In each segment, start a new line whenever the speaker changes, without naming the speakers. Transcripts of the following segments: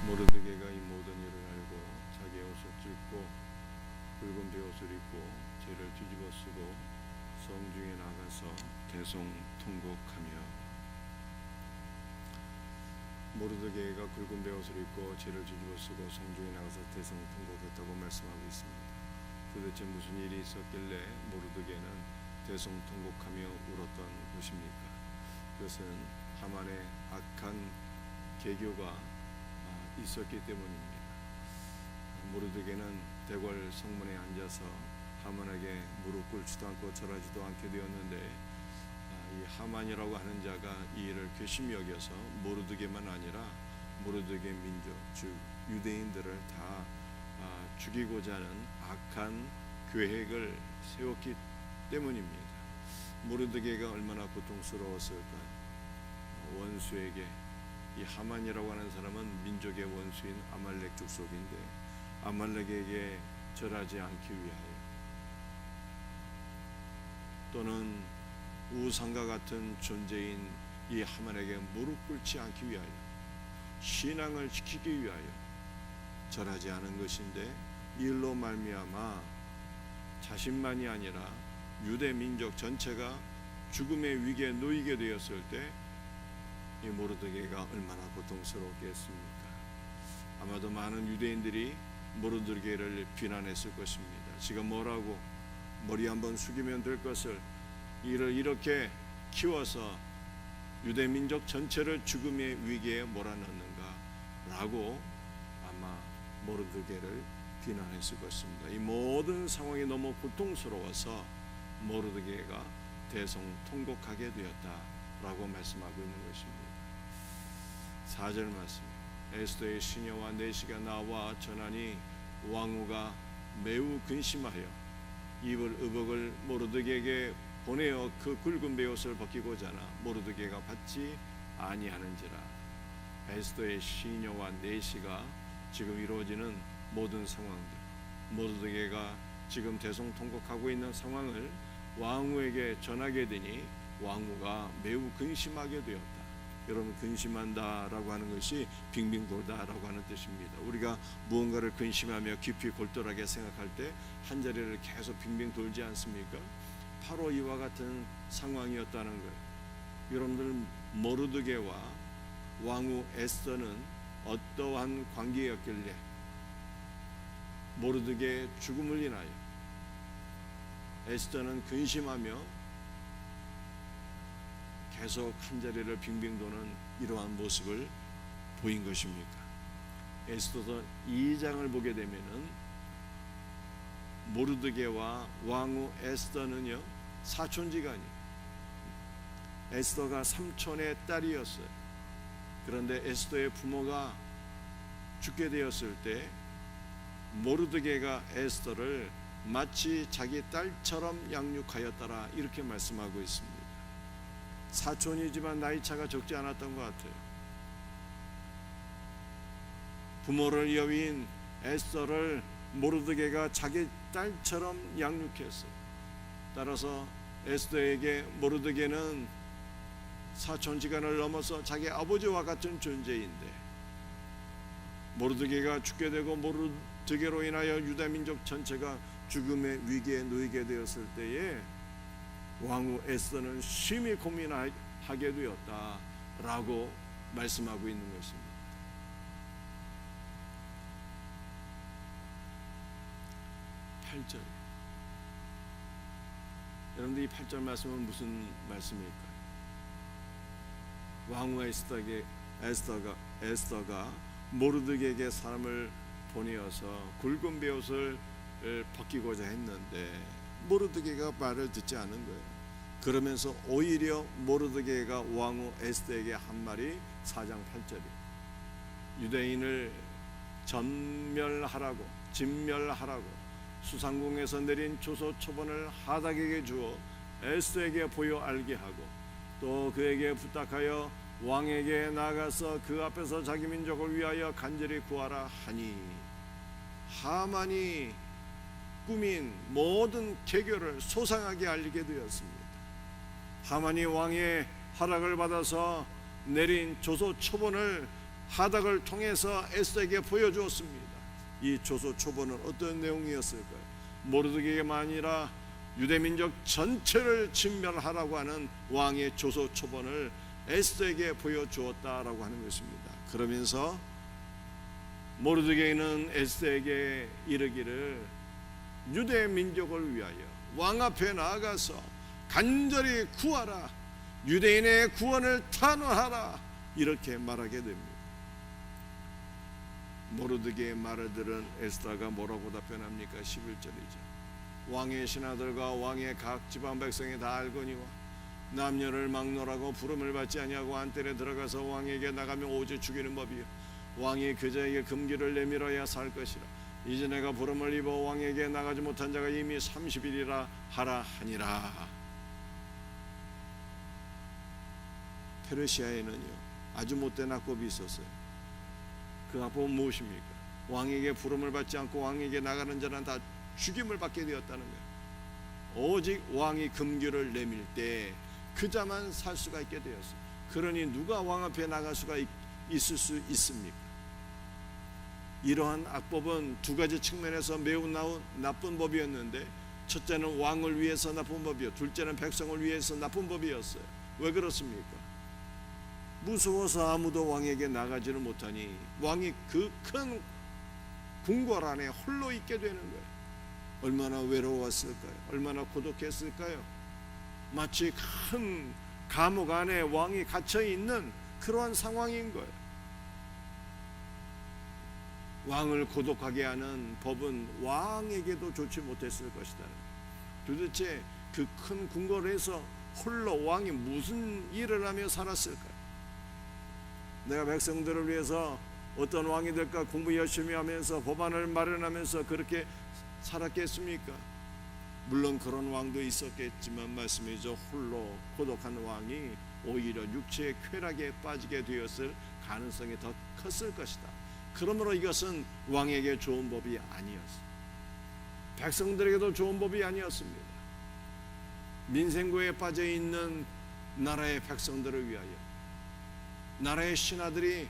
모르드게가 이 모든 일을 알고 자기의 옷을 찢고 붉은 베옷을 입고 죄를 뒤집어 쓰고 성중에 나가서 대성통곡하며. 모르드게가 굵은 베옷을 입고 죄를 뒤집어 쓰고 성중에 나가서 대성통곡했다고 말씀하고 있습니다. 도대체 무슨 일이 있었길래 모르드게는 대성통곡하며 울었던 것입니까? 그것은 하만의 악한 계교가 있었기 때문입니다. 모르드게는 대궐 성문에 앉아서 하만에게 무릎 꿇지도 않고 절하지도 않게 되었는데, 이 하만이라고 하는 자가 이 일을 괘씸히 여겨서 모르드게만 아니라 모르드게 민족, 즉 유대인들을 다 죽이고자 하는 악한 계획을 세웠기 때문입니다. 모르드게가 얼마나 고통스러웠을까. 원수에게, 이 하만이라고 하는 사람은 민족의 원수인 아말렉 족속인데 아말렉에게 절하지 않기 위하여, 또는 우상과 같은 존재인 이 하만에게 무릎 꿇지 않기 위하여, 신앙을 지키기 위하여 절하지 않은 것인데, 이 일로 말미암아 자신만이 아니라 유대 민족 전체가 죽음의 위기에 놓이게 되었을 때 이 모르드게가 얼마나 고통스럽겠습니까? 아마도 많은 유대인들이 모르드게를 비난했을 것입니다. 지금 뭐라고 머리 한번 숙이면 될 것을 이를 이렇게 키워서 유대 민족 전체를 죽음의 위기에 몰아넣는가 라고 아마 모르드게를 비난했을 것입니다. 이 모든 상황이 너무 고통스러워서 모르드게가 대성통곡하게 되었다라고 말씀하고 있는 것입니다. 4절 말씀, 에스더의 시녀와 내시가 나와 전하니 왕후가 매우 근심하여 입을 의복을 모르드게에게 보내어 그 굵은 베옷을 벗기고자 하나 모르드게가 받지 아니하는지라. 에스더의 시녀와 내시가 지금 이루어지는 모든 상황들, 모르드게가 지금 대성통곡하고 있는 상황을 왕후에게 전하게 되니 왕후가 매우 근심하게 되었다. 여러분, 근심한다라고 하는 것이 빙빙 돌다라고 하는 뜻입니다. 우리가 무언가를 근심하며 깊이 골똘하게 생각할 때 한 자리를 계속 빙빙 돌지 않습니까? 바로 이와 같은 상황이었다는 거예요. 여러분들, 모르드게와 왕후 에스더는 어떠한 관계였길래 모르드게의 죽음을 인하여 에스더는 근심하며 계속 한 자리를 빙빙 도는 이러한 모습을 보인 것입니까? 에스더서 2장을 보게 되면은 모르드게와 왕후 에스더는요, 사촌지간이, 에스더가 삼촌의 딸이었어요. 그런데 에스더의 부모가 죽게 되었을 때 모르드게가 에스더를 마치 자기 딸처럼 양육하였더라, 이렇게 말씀하고 있습니다. 사촌이지만 나이차가 적지 않았던 것 같아요. 부모를 여윈 에스더를 모르드게가 자기 딸처럼 양육했어요. 따라서 에스더에게 모르드게는 사촌지간을 넘어서 자기 아버지와 같은 존재인데, 모르드게가 죽게 되고 모르드게로 인하여 유다민족 전체가 죽음의 위기에 놓이게 되었을 때에 왕후 에스더는 심히 고민하게 되었다라고 말씀하고 있는 것입니다. 8절. 여러분들, 이 8절 말씀은 무슨 말씀일까요? 왕후 에스더가 모르드게에게 사람을 보내어서 굵은 베옷을 벗기고자 했는데 모르드게가 말을 듣지 않은 거예요. 그러면서 오히려 모르드게가 왕후 에스더에게 한 말이 4장 8절이에요. 유대인을 진멸하라고 수상궁에서 내린 조소 초본을 하닥에게 주어 에스더에게 보여 알게 하고, 또 그에게 부탁하여 왕에게 나가서 그 앞에서 자기 민족을 위하여 간절히 구하라 하니, 하만이 꾸민 모든 계교를 소상하게 알리게 되었습니다. 하만이 왕의 허락을 받아서 내린 조소 초본을 하닥을 통해서 에스더에게 보여주었습니다. 이 조소 초본은 어떤 내용이었을까요? 모르드게가 아니라 유대민족 전체를 진멸하라고 하는 왕의 조소 초본을 에스더에게 보여주었다라고 하는 것입니다. 그러면서 모르드게는 에스더에게 이르기를 유대민족을 위하여 왕 앞에 나아가서 간절히 구하라, 유대인의 구원을 탄원하라, 이렇게 말하게 됩니다. 모르드게의 말을 들은 에스더가 뭐라고 답변합니까? 11절이죠. 왕의 신하들과 왕의 각 지방 백성이 다 알거니와 남녀를 막론하고 부름을 받지 아니하고 안뜰에 들어가서 왕에게 나가면 오직 죽이는 법이요 왕이 그자에게 금기를 내밀어야 살 것이라. 이제 내가 부름을 입어 왕에게 나가지 못한 자가 이미 30일이라 하라 하니라. 페르시아에는요 아주 못된 악법이 있었어요. 그 악법은 무엇입니까? 왕에게 부름을 받지 않고 왕에게 나가는 자는 다 죽임을 받게 되었다는 거예요. 오직 왕이 금규를 내밀 때 그 자만 살 수가 있게 되었어요. 그러니 누가 왕 앞에 나갈 수가 있을 수 있습니까? 이러한 악법은 두 가지 측면에서 매우 나쁜 법이었는데, 첫째는 왕을 위해서 나쁜 법이요, 둘째는 백성을 위해서 나쁜 법이었어요. 왜 그렇습니까? 무서워서 아무도 왕에게 나가지를 못하니 왕이 그 큰 궁궐 안에 홀로 있게 되는 거예요. 얼마나 외로웠을까요? 얼마나 고독했을까요? 마치 큰 감옥 안에 왕이 갇혀 있는 그러한 상황인 거예요. 왕을 고독하게 하는 법은 왕에게도 좋지 못했을 것이다. 도대체 그 큰 궁궐에서 홀로 왕이 무슨 일을 하며 살았을까요? 내가 백성들을 위해서 어떤 왕이 될까 공부 열심히 하면서 법안을 마련하면서 그렇게 살았겠습니까? 물론 그런 왕도 있었겠지만 말씀이죠. 홀로 고독한 왕이 오히려 육체의 쾌락에 빠지게 되었을 가능성이 더 컸을 것이다. 그러므로 이것은 왕에게 좋은 법이 아니었습니다. 백성들에게도 좋은 법이 아니었습니다. 민생고에 빠져있는 나라의 백성들을 위하여 나라의 신하들이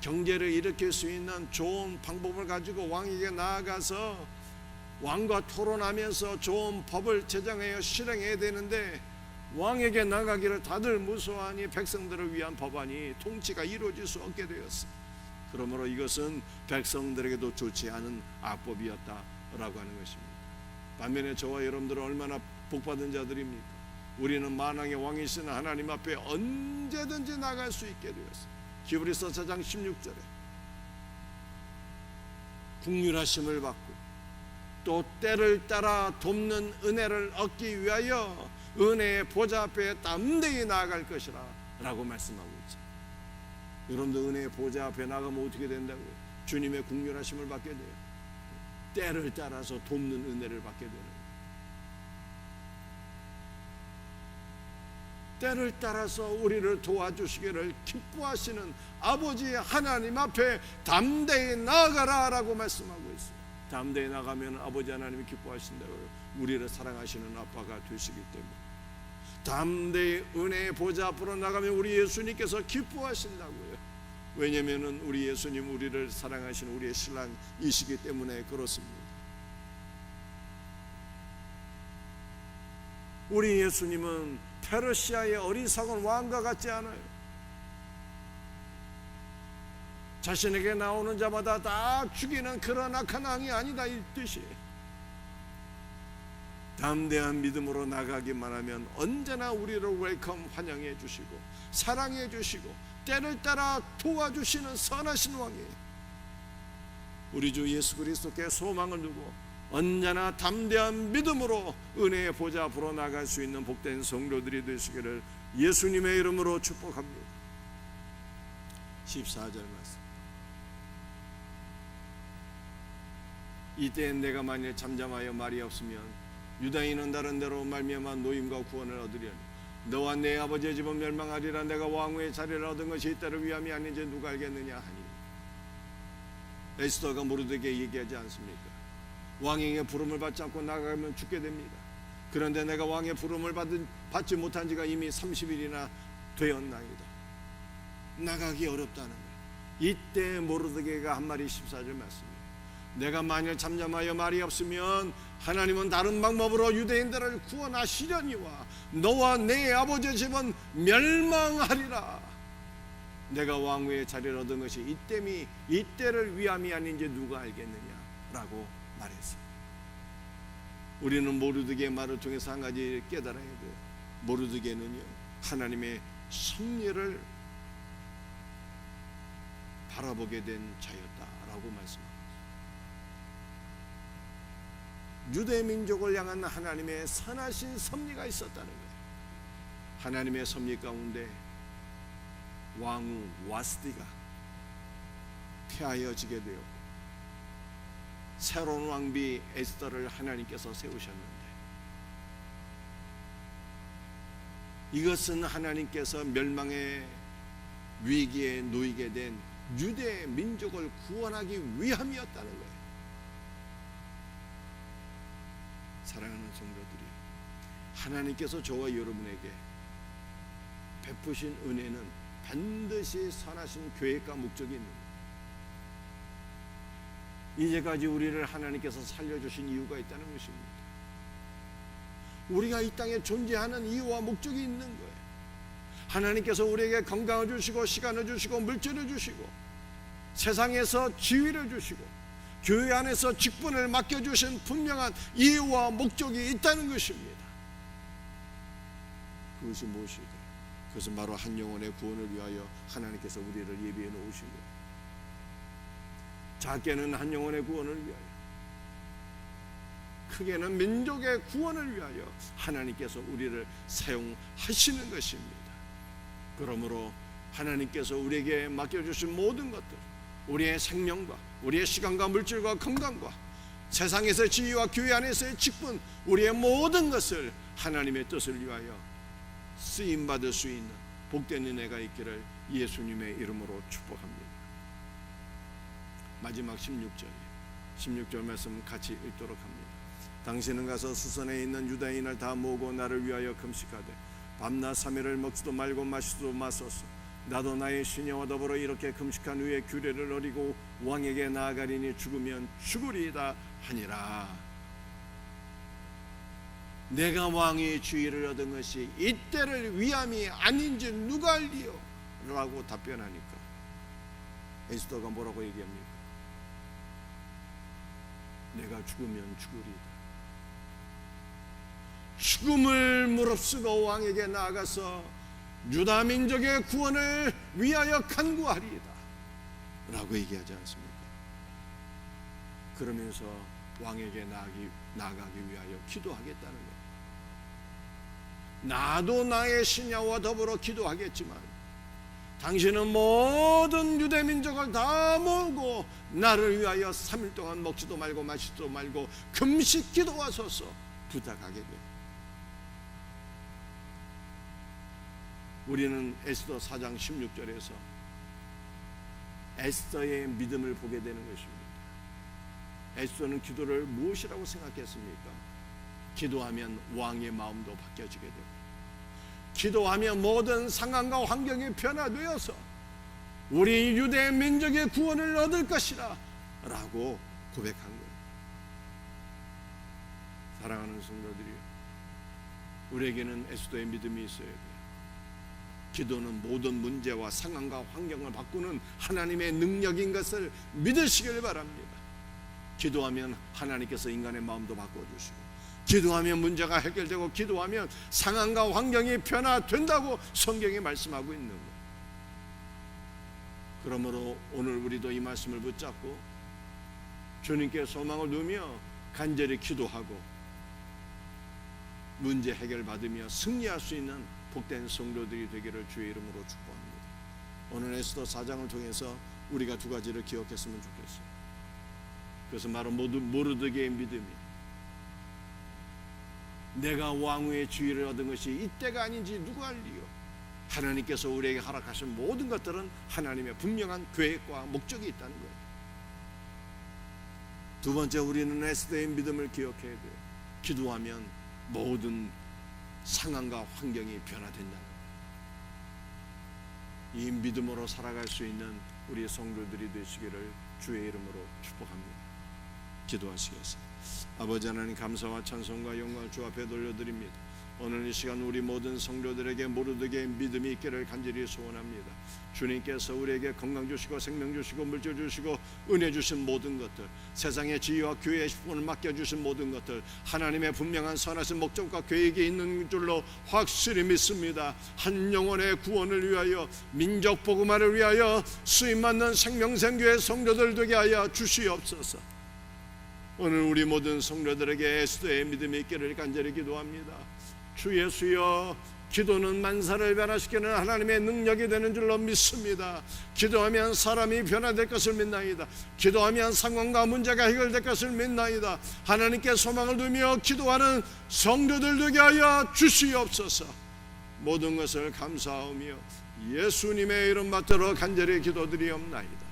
경제를 일으킬 수 있는 좋은 방법을 가지고 왕에게 나아가서 왕과 토론하면서 좋은 법을 제정하여 실행해야 되는데, 왕에게 나가기를 다들 무서워하니 백성들을 위한 법안이 통치가 이루어질 수 없게 되었습니다. 그러므로 이것은 백성들에게도 좋지 않은 악법이었다라고 하는 것입니다. 반면에 저와 여러분들은 얼마나 복받은 자들입니까? 우리는 만왕의 왕이신 하나님 앞에 언제든지 나갈 수 있게 되었습니다. 히브리서 4장 16절에 국률하심을 받고 또 때를 따라 돕는 은혜를 얻기 위하여 은혜의 보좌 앞에 담대히 나아갈 것이라 라고 말씀하고 있죠. 여러분들 은혜의 보좌 앞에 나가면 어떻게 된다고요? 주님의 국률하심을 받게 돼요. 때를 따라서 돕는 은혜를 받게 되는 거예요. 때를 따라서 우리를 도와주시기를 기뻐하시는 아버지 하나님 앞에 담대히 나아가라 라고 말씀하고 있어요. 담대히 나가면 아버지 하나님이 기뻐하신다고요. 우리를 사랑하시는 아빠가 되시기 때문에 담대히 은혜의 보좌 앞으로 나가면 우리 예수님께서 기뻐하신다고요. 왜냐하면 우리 예수님 우리를 사랑하시는 우리의 신랑이시기 때문에 그렇습니다. 우리 예수님은 페르시아의 어리석은 왕과 같지 않아요. 자신에게 나오는 자마다 다 죽이는 그런 악한 왕이 아니다, 이 뜻이. 담대한 믿음으로 나가기만 하면 언제나 우리를 웰컴 환영해 주시고 사랑해 주시고 때를 따라 도와주시는 선하신 왕이에요. 우리 주 예수 그리스도께 소망을 두고 언제나 담대한 믿음으로 은혜의 보좌 앞으로 나갈 수 있는 복된 성도들이 되시기를 예수님의 이름으로 축복합니다. 14절 말씀. 이때 내가 만일 잠잠하여 말이 없으면 유다인은 다른 데로 말미암아 노임과 구원을 얻으려니 너와 내 아버지의 집은 멸망하리라. 내가 왕후의 자리를 얻은 것이 이때를 위함이 아닌지 누가 알겠느냐 하니. 에스더가 모르드게에게 얘기하지 않습니까? 왕에게 부름을 받지 않고 나가면 죽게 됩니다. 그런데 내가 왕의 부름을 받지 못한 지가 이미 30일이나 되었나이다. 나가기 어렵다는 거예요. 이때 모르드게가 한 말이 14절 말씀입니다. 내가 만일 잠잠하여 말이 없으면 하나님은 다른 방법으로 유대인들을 구원하시려니와 너와 내 아버지의 집은 멸망하리라. 내가 왕후의 자리를 얻은 것이 이때를 위함이 아닌지 누가 알겠느냐라고 말했어요. 우리는 모르드게의 말을 통해서 한 가지 깨달아야 돼요. 모르드게는요, 하나님의 섭리를 바라보게 된 자였다라고 말씀합니다. 유대 민족을 향한 하나님의 선하신 섭리가 있었다는 거예요. 하나님의 섭리 가운데 왕후 와스디가 태하여지게 되었고 새로운 왕비 에스더를 하나님께서 세우셨는데, 이것은 하나님께서 멸망의 위기에 놓이게 된 유대 민족을 구원하기 위함이었다는 거예요. 사랑하는 성도들이, 하나님께서 저와 여러분에게 베푸신 은혜는 반드시 선하신 계획과 목적이 있는 거예요. 이제까지 우리를 하나님께서 살려주신 이유가 있다는 것입니다. 우리가 이 땅에 존재하는 이유와 목적이 있는 거예요. 하나님께서 우리에게 건강을 주시고 시간을 주시고 물질을 주시고 세상에서 지위를 주시고 교회 안에서 직분을 맡겨주신 분명한 이유와 목적이 있다는 것입니다. 그것이 무엇일까? 그것은 바로 한 영혼의 구원을 위하여 하나님께서 우리를 예비해 놓으신 거예요. 작게는 한 영혼의 구원을 위하여, 크게는 민족의 구원을 위하여 하나님께서 우리를 사용하시는 것입니다. 그러므로 하나님께서 우리에게 맡겨주신 모든 것들, 우리의 생명과 우리의 시간과 물질과 건강과 세상에서의 지위와 교회 안에서의 직분, 우리의 모든 것을 하나님의 뜻을 위하여 쓰임받을 수 있는 복된 은혜가 있기를 예수님의 이름으로 축복합니다. 마지막 16절 말씀 같이 읽도록 합니다. 당신은 가서 수선에 있는 유다인을 다 모으고 나를 위하여 금식하되 밤낮 3일을 먹지도 말고 마시지도 마소서. 나도 나의 시녀와 더불어 이렇게 금식한 후에 규례를 어리고 왕에게 나아가리니 죽으면 죽으리이다 하니라. 내가 왕의 주의를 얻은 것이 이때를 위함이 아닌지 누가 알리요? 라고 답변하니까 에스더가 뭐라고 얘기합니까? 내가 죽으면 죽으리이다. 죽음을 무릅쓰고 왕에게 나아가서 유다 민족의 구원을 위하여 간구하리이다 라고 얘기하지 않습니까? 그러면서 왕에게 나아가기 위하여 기도하겠다는 거예요. 나도 나의 시녀와 더불어 기도하겠지만 당신은 모든 유대 민족을 다 모으고 나를 위하여 3일 동안 먹지도 말고 마시지도 말고 금식 기도하소서 부탁하게 돼요. 우리는 에스더 4장 16절에서 에스더의 믿음을 보게 되는 것입니다. 에스더는 기도를 무엇이라고 생각했습니까? 기도하면 왕의 마음도 바뀌어지게 되고, 기도하면 모든 상황과 환경이 변화되어서 우리 유대 민족의 구원을 얻을 것이라 라고 고백한 거예요. 사랑하는 성도들이요, 우리에게는 에스더의 믿음이 있어야 돼요. 기도는 모든 문제와 상황과 환경을 바꾸는 하나님의 능력인 것을 믿으시길 바랍니다. 기도하면 하나님께서 인간의 마음도 바꿔주시고, 기도하면 문제가 해결되고, 기도하면 상황과 환경이 변화된다고 성경이 말씀하고 있는 거예요. 그러므로 오늘 우리도 이 말씀을 붙잡고 주님께 소망을 두며 간절히 기도하고 문제 해결받으며 승리할 수 있는 복된 성도들이 되기를 주의 이름으로 축복합니다. 오늘 에스더 4장을 통해서 우리가 두 가지를 기억했으면 좋겠어요. 그것은 바로 모르드게의 믿음이, 내가 왕후의 주의를 얻은 것이 이때가 아닌지 누가 알리요? 하나님께서 우리에게 허락하신 모든 것들은 하나님의 분명한 계획과 목적이 있다는 거예요. 두 번째, 우리는 에스더의 믿음을 기억해야 돼요. 기도하면 모든 상황과 환경이 변화된다는 거예요. 이 믿음으로 살아갈 수 있는 우리 성도들이 되시기를 주의 이름으로 축복합니다. 기도하시겠습니다. 아버지 하나님, 감사와 찬송과 영광을 주 앞에 돌려드립니다. 오늘 이 시간 우리 모든 성도들에게 모두에게 믿음이 있기를 간절히 소원합니다. 주님께서 우리에게 건강 주시고 생명 주시고 물질 주시고 은혜 주신 모든 것들, 세상의 지혜와 교회의 식분을 맡겨주신 모든 것들, 하나님의 분명한 선하신 목적과 계획이 있는 줄로 확실히 믿습니다. 한 영혼의 구원을 위하여, 민족 복음화를 위하여 수임받는 생명생교회 성도들 되게 하여 주시옵소서. 오늘 우리 모든 성도들에게 에스더의 믿음이 있기를 간절히 기도합니다. 주 예수여, 기도는 만사를 변화시키는 하나님의 능력이 되는 줄로 믿습니다. 기도하면 사람이 변화될 것을 믿나이다. 기도하면 상황과 문제가 해결될 것을 믿나이다. 하나님께 소망을 두며 기도하는 성도들 되게 하여 주시옵소서. 모든 것을 감사하며 예수님의 이름 받들어 간절히 기도드리옵나이다.